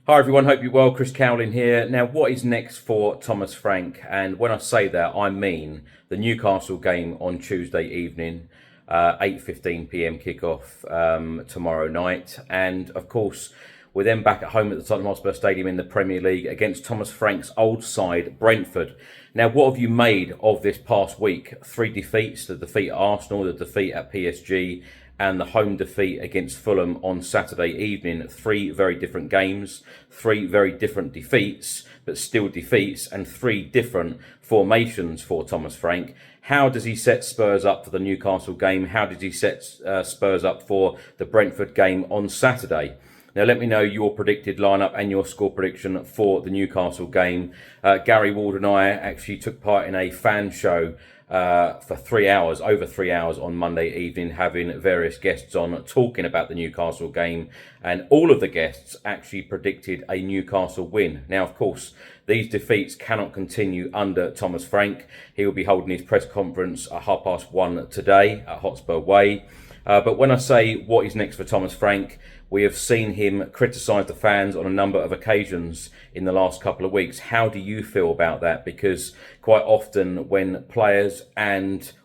Hi everyone, hope you're well. Chris Cowlin here. Now, what is next for Thomas Frank? And when I say that, I mean the Newcastle game on Tuesday evening, 8:15 p.m. kickoff tomorrow night. And of course, we're then back at home at the Tottenham Hotspur Stadium in the Premier League against Thomas Frank's old side, Brentford. Now, what have you made of this past week? 3 defeats, the defeat at Arsenal, the defeat at PSG, and the home defeat against Fulham on Saturday evening. 3 very different games, 3 very different defeats, but still defeats, and 3 different formations for Thomas Frank. How does he set Spurs up for the Newcastle game? How did he set Spurs up for the Brentford game on Saturday? Now, let me know your predicted lineup and your score prediction for the Newcastle game. Gary Ward and I actually took part in a fan show for 3 hours, over 3 hours on Monday evening, having various guests on talking about the Newcastle game, and all of the guests actually predicted a Newcastle win. Now, of course, these defeats cannot continue under Thomas Frank. He will be holding his press conference at 1:30 today at Hotspur Way. But when I say what is next for Thomas Frank, we have seen him criticise the fans on a number of occasions in the last couple of weeks. How do you feel about that? Because quite often when players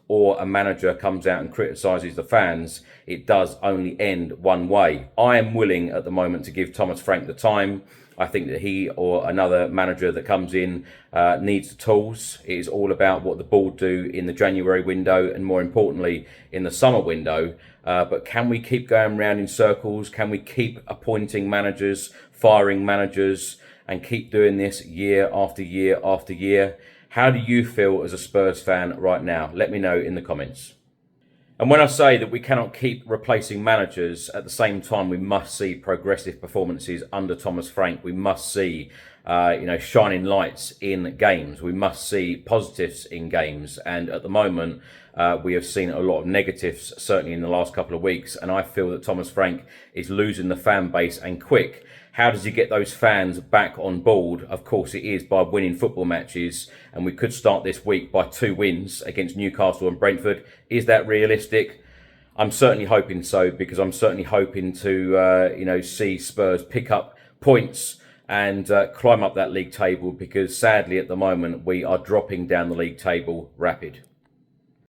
or a manager comes out and criticises the fans, it does only end one way. I am willing at the moment to give Thomas Frank the time. I think that he or another manager that comes in needs the tools. It is all about what the board do in the January window and, more importantly, in the summer window. But can we keep going round in circles? Can we keep appointing managers, firing managers, and keep doing this year after year after year? How do you feel as a Spurs fan right now? Let me know in the comments. And when I say that we cannot keep replacing managers, at the same time, we must see progressive performances under Thomas Frank. We must see, shining lights in games. We must see positives in games. And at the moment, we have seen a lot of negatives, certainly in the last couple of weeks. And I feel that Thomas Frank is losing the fan base, and quick. How does he get those fans back on board? Of course, it is by winning football matches, and we could start this week by 2 wins against Newcastle and Brentford. Is that realistic? I'm certainly hoping so, because I'm certainly hoping to, see Spurs pick up points and climb up that league table, because sadly at the moment we are dropping down the league table rapid.